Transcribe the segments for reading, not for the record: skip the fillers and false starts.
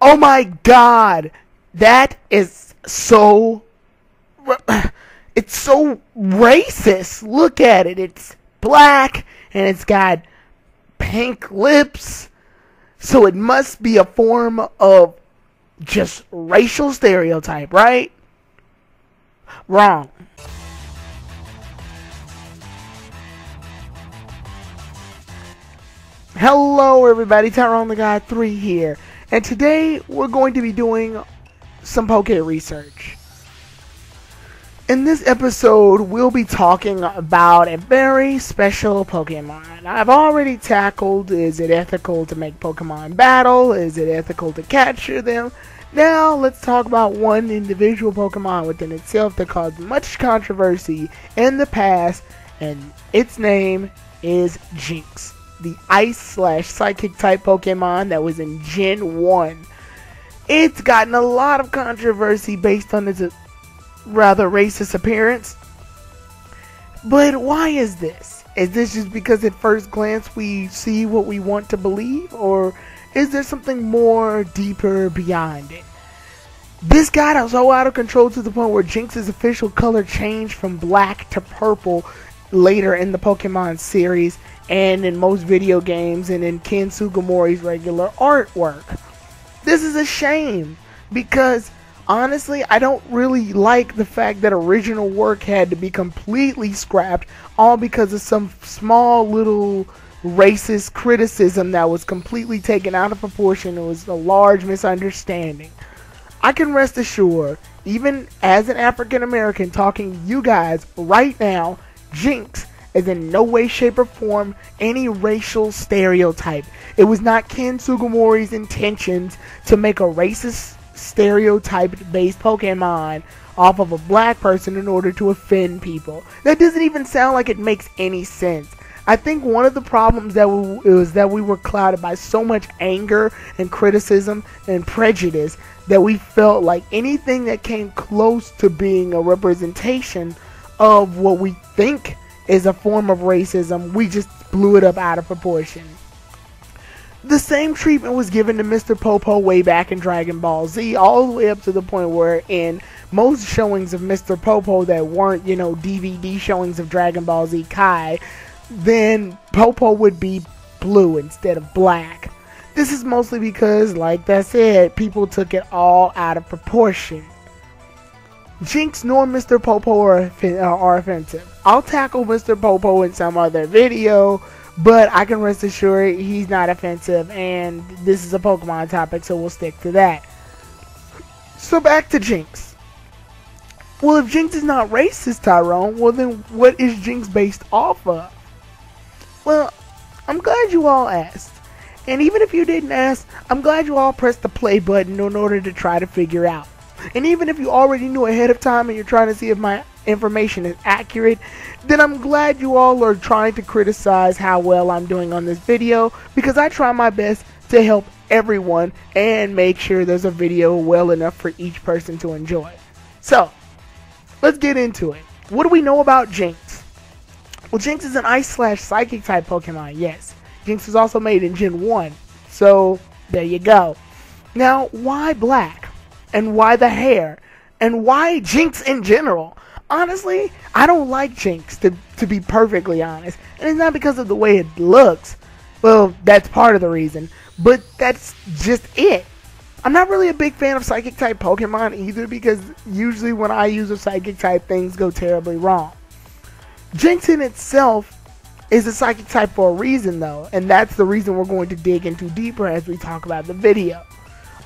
Oh my god! That is so... It's so racist. Look at it. It's black and it's got pink lips. So it must be a form of just racial stereotype, right? Wrong. Hello everybody, Tyrone the God 3 here. And today we're going to be doing some PokeResearch. In this episode, we'll be talking about a very special Pokemon. I've already tackled, is it ethical to make Pokemon battle? Is it ethical to capture them? Now, let's talk about one individual Pokemon within itself that caused much controversy in the past, and its name is Jynx, the Ice/Psychic type Pokemon that was in Gen 1. It's gotten a lot of controversy based on its rather racist appearance. But why is this? Is this just because at first glance we see what we want to believe? Or is there something more deeper beyond it? This got so out of control to the point where Jynx's official color changed from black to purple later in the Pokemon series and in most video games and in Ken Sugimori's regular artwork. This is a shame because honestly, I don't really like the fact that original work had to be completely scrapped, all because of some small little racist criticism that was completely taken out of proportion. It was a large misunderstanding. I can rest assured, even as an African American talking to you guys right now, Jynx is in no way, shape, or form any racial stereotype. It was not Ken Sugimori's intentions to make a racist stereotype-based Pokemon off of a black person in order to offend people. That doesn't even sound like it makes any sense. I think one of the problems was that we were clouded by so much anger and criticism and prejudice that we felt like anything that came close to being a representation of what we think is a form of racism, we just blew it up out of proportion. The same treatment was given to Mr. Popo way back in Dragon Ball Z, all the way up to the point where in most showings of Mr. Popo that weren't, DVD showings of Dragon Ball Z Kai, then Popo would be blue instead of black. This is mostly because, like I said, people took it all out of proportion. Jynx nor Mr. Popo are offensive. I'll tackle Mr. Popo in some other video, but I can rest assured he's not offensive, and this is a Pokemon topic, so we'll stick to that. So back to Jynx. Well, if Jynx is not racist, Tyrone, well then what is Jynx based off of? Well, I'm glad you all asked. And even if you didn't ask, I'm glad you all pressed the play button in order to try to figure out. And even if you already knew ahead of time and you're trying to see if my information is accurate, then I'm glad you all are trying to criticize how well I'm doing on this video, because I try my best to help everyone and make sure there's a video well enough for each person to enjoy. So, let's get into it. What do we know about Jynx? Well, Jynx is an Ice/Psychic type Pokemon, yes. Jynx was also made in Gen 1, so there you go. Now, why black? And why the hair? And why Jynx in general? Honestly, I don't like Jynx, to be perfectly honest. And it's not because of the way it looks. Well, that's part of the reason. But that's just it. I'm not really a big fan of Psychic type Pokemon either, because usually when I use a Psychic type, things go terribly wrong. Jynx in itself is a Psychic type for a reason though. And that's the reason we're going to dig into deeper as we talk about the video.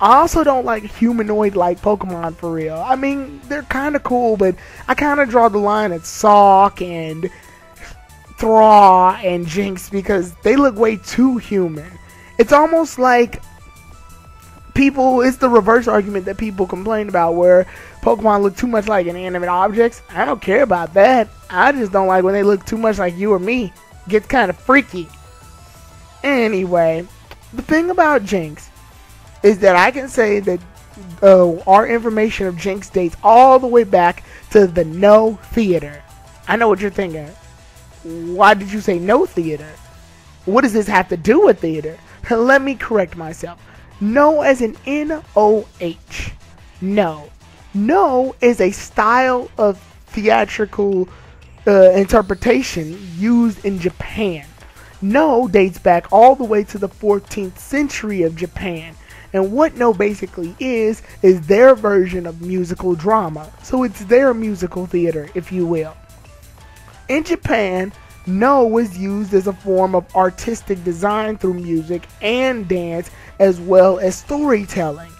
I also don't like humanoid-like Pokemon for real. I mean, they're kind of cool, but I kind of draw the line at Sawk and Thraw and Jynx because they look way too human. It's almost like it's the reverse argument that people complain about where Pokemon look too much like inanimate objects. I don't care about that. I just don't like when they look too much like you or me. It gets kind of freaky. Anyway, the thing about Jynx is that I can say that our information of Jynx dates all the way back to the No Theater. I know what you're thinking. Why did you say No Theater? What does this have to do with theater? Let me correct myself. No as in N-O-H. No. No is a style of theatrical interpretation used in Japan. No dates back all the way to the 14th century of Japan. And what No basically is their version of musical drama. So it's their musical theater, if you will. In Japan, No was used as a form of artistic design through music and dance, as well as storytelling.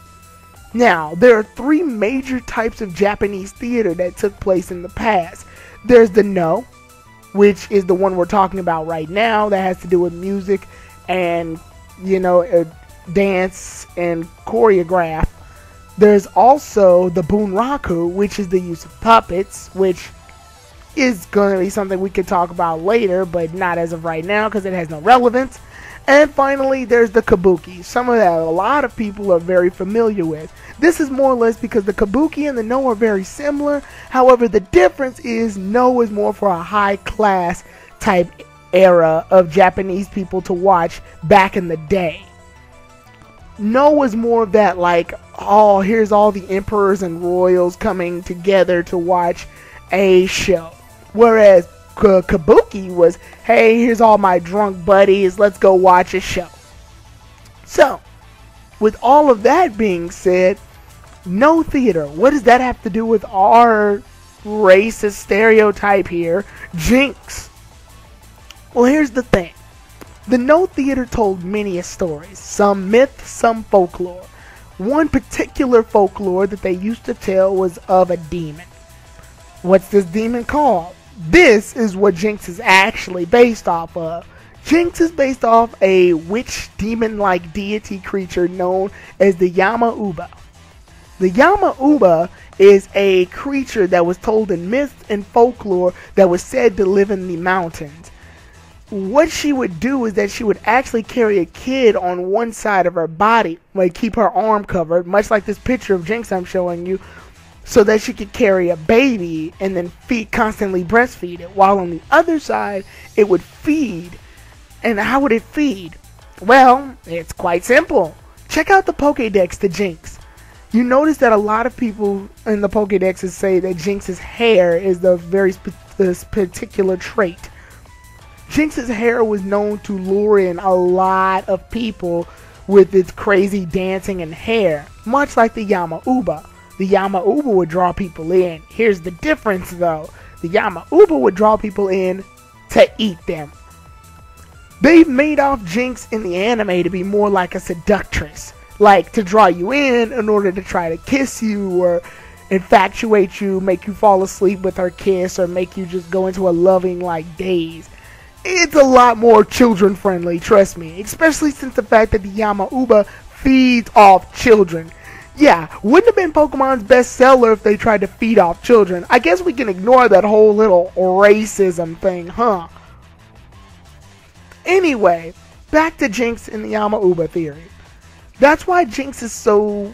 Now, there are three major types of Japanese theater that took place in the past. There's the No, which is the one we're talking about right now, that has to do with music and, dance and choreograph. There's also the Bunraku, which is the use of puppets, which is going to be something we could talk about later, but not as of right now because it has no relevance. And finally, there's the Kabuki, something that a lot of people are very familiar with. This is more or less because the Kabuki and the No are very similar. However, the difference is No is more for a high class type era of Japanese people to watch back in the day. No was more of that, like, oh, here's all the emperors and royals coming together to watch a show. Whereas Kabuki was, hey, here's all my drunk buddies, let's go watch a show. So, with all of that being said, No theater, what does that have to do with our racist stereotype here, Jynx? Well, here's the thing. The No theater told many stories, some myth, some folklore. One particular folklore that they used to tell was of a demon. What's this demon called? This is what Jynx is actually based off of. Jynx is based off a witch demon-like deity creature known as the Yama-Uba. The Yama-Uba is a creature that was told in myths and folklore that was said to live in the mountains. What she would do is that she would actually carry a kid on one side of her body, like keep her arm covered, much like this picture of Jynx I'm showing you, so that she could carry a baby and then constantly breastfeed it, while on the other side it would feed. And how would it feed? Well, it's quite simple. Check out the Pokédex to Jynx. You notice that a lot of people in the Pokédexes say that Jynx's hair is the very particular trait. Jynx's hair was known to lure in a lot of people with its crazy dancing and hair, much like the Yama-Uba. The Yama-Uba would draw people in. Here's the difference though. The Yama-Uba would draw people in to eat them. They've made off Jynx in the anime to be more like a seductress, like to draw you in order to try to kiss you or infatuate you, make you fall asleep with her kiss, or make you just go into a loving like daze. It's a lot more children friendly, trust me, especially since the fact that the Yama-Uba feeds off children. Yeah, wouldn't have been Pokemon's bestseller if they tried to feed off children. I guess we can ignore that whole little racism thing, huh? Anyway, back to Jynx and the Yama-Uba theory. That's why Jynx is so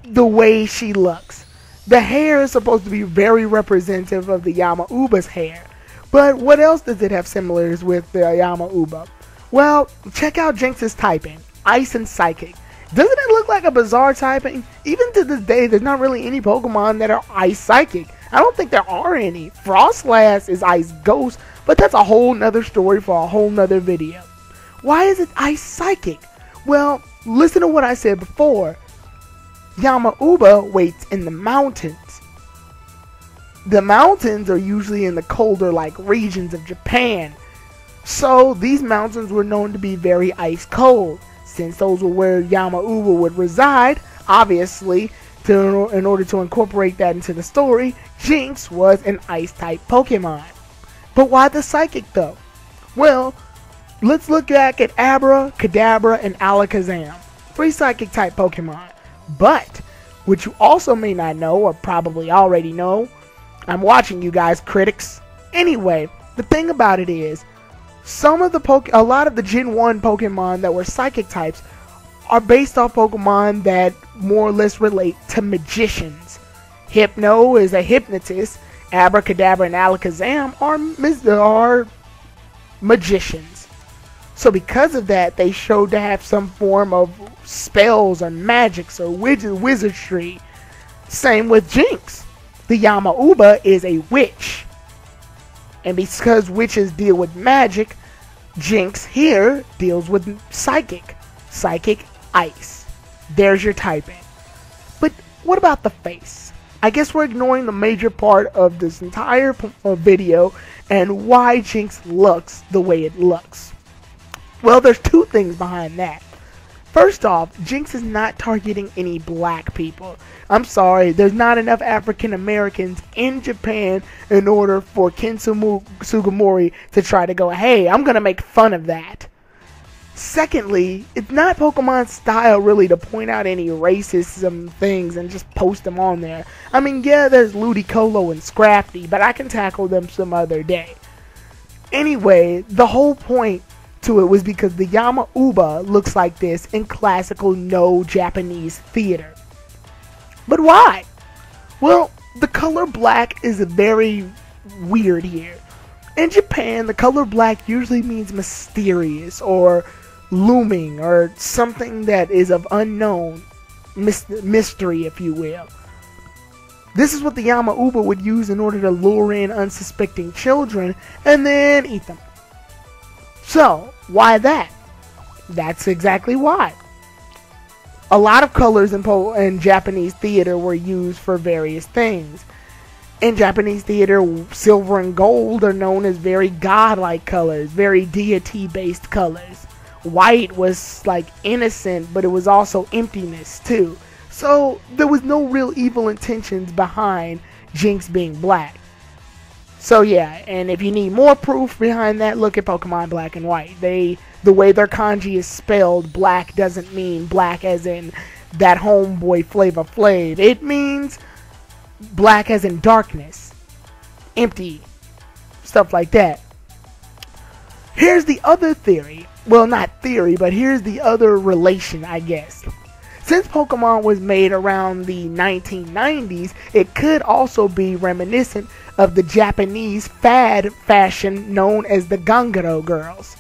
the way she looks. The hair is supposed to be very representative of the Yama-Uba's hair. But what else does it have similars with the Yama-Uba? Well, check out Jynx's typing, Ice and Psychic. Doesn't it look like a bizarre typing? Even to this day, there's not really any Pokemon that are Ice Psychic. I don't think there are any. Frostlass is Ice Ghost, but that's a whole nother story for a whole nother video. Why is it Ice Psychic? Well, listen to what I said before. Yama-Uba waits in the mountains. The mountains are usually in the colder like regions of Japan. So these mountains were known to be very ice cold. Since those were where Yama-Uba would reside, obviously, in order to incorporate that into the story, Jynx was an ice-type Pokemon. But why the Psychic though? Well, let's look back at Abra, Kadabra, and Alakazam. 3 Psychic-type Pokemon. But, what you also may not know, or probably already know, I'm watching you guys, critics. Anyway, the thing about it is, a lot of the Gen 1 Pokemon that were Psychic types are based off Pokemon that more or less relate to magicians. Hypno is a hypnotist. Abracadabra and Alakazam are magicians. So because of that, they showed to have some form of spells or magics or wizardry. Same with Jynx. The Yama-uba is a witch. And because witches deal with magic, Jynx here deals with psychic. Psychic ice. There's your typing. But what about the face? I guess we're ignoring the major part of this entire video and why Jynx looks the way it looks. Well, there's two things behind that. First off, Jynx is not targeting any black people. I'm sorry, there's not enough African Americans in Japan in order for Ken Sugimori to try to go, hey, I'm gonna make fun of that. Secondly, it's not Pokemon's style really to point out any racism things and just post them on there. I mean, yeah, there's Ludicolo and Scrafty, but I can tackle them some other day. Anyway, the whole point to it was because the Yama-uba looks like this in classical no Japanese theater. But why? Well, the color black is very weird here. In Japan, the color black usually means mysterious or looming or something that is of unknown mystery, if you will. This is what the Yama-uba would use in order to lure in unsuspecting children and then eat them. So, why that? That's exactly why. A lot of colors in Japanese theater were used for various things. In Japanese theater, silver and gold are known as very godlike colors, very deity-based colors. White was like innocent, but it was also emptiness too. So there was no real evil intentions behind Jynx being black. So yeah, and if you need more proof behind that, look at Pokemon Black and White. The way their kanji is spelled, black doesn't mean black as in that homeboy Flavor Flav. It means black as in darkness, empty, stuff like that. Here's the other theory. Well, not theory, but here's the other relation, I guess. Since Pokemon was made around the 1990s, it could also be reminiscent of the Japanese fad fashion known as the Ganguro girls.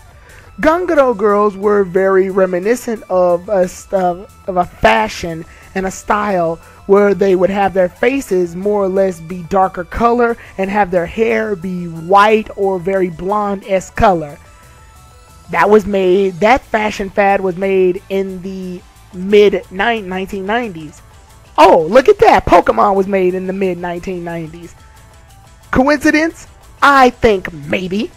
Ganguro girls were very reminiscent of a fashion and a style where they would have their faces more or less be darker color and have their hair be white or very blonde-esque color. That fashion fad was made in the mid-1990s. Oh, look at that! Pokemon was made in the mid-1990s. Coincidence? I think maybe.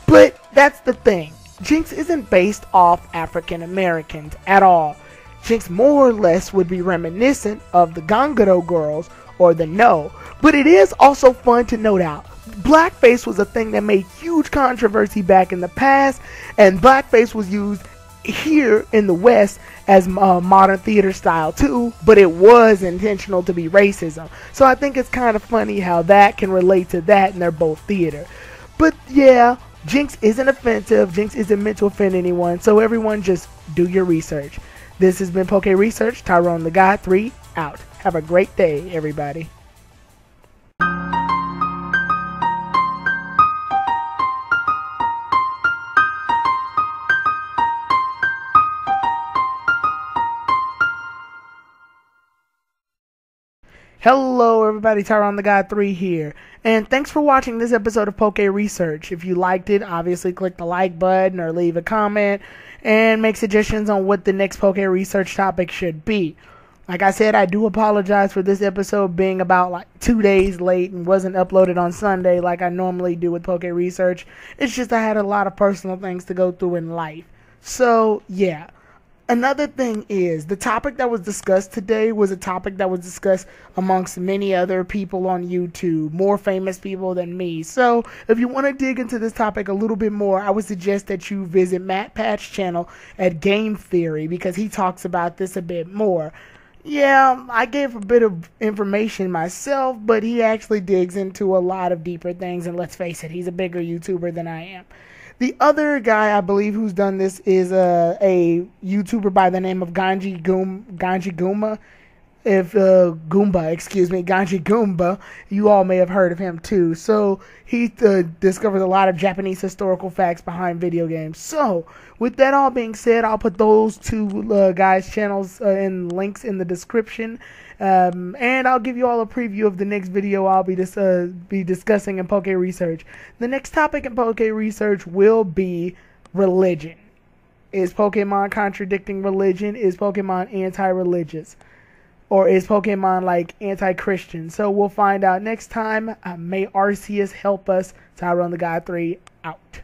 But that's the thing. Jynx isn't based off African Americans at all. Jynx more or less would be reminiscent of the Ganguro girls or the No. But it is also fun to note out. Blackface was a thing that made huge controversy back in the past, and blackface was used here in the West as modern theater style too, but it was intentional to be racism. So I think it's kind of funny how that can relate to that, and they're both theater. But yeah, Jynx isn't offensive. Jynx isn't meant to offend anyone, so everyone just do your research. This has been PokeResearch, Tyrone the God 3, out. Have a great day, everybody. Hello everybody, Tyrone the God 3 here, and thanks for watching this episode of PokeResearch. If you liked it, obviously click the like button or leave a comment and make suggestions on what the next PokeResearch topic should be. Like I said, I do apologize for this episode being about like 2 days late and wasn't uploaded on Sunday like I normally do with PokeResearch. It's just I had a lot of personal things to go through in life. So yeah. Another thing is, the topic that was discussed today was a topic that was discussed amongst many other people on YouTube, more famous people than me. So, if you want to dig into this topic a little bit more, I would suggest that you visit Matt Patch's channel at Game Theory, because he talks about this a bit more. Yeah, I gave a bit of information myself, but he actually digs into a lot of deeper things, and let's face it, he's a bigger YouTuber than I am. The other guy I believe who's done this is a YouTuber by the name of Ganji Guma. if Goomba, Ganji Goomba, you all may have heard of him too. So he discovers a lot of Japanese historical facts behind video games. So with that all being said, I'll put those two guys' channels and links in the description. And I'll give you all a preview of the next video I'll be discussing in PokeResearch. The next topic in PokeResearch will be religion. Is Pokemon contradicting religion? Is Pokemon anti-religious? Or is Pokemon like anti-Christian? So we'll find out next time. May Arceus help us. Tyrone the God 3 out.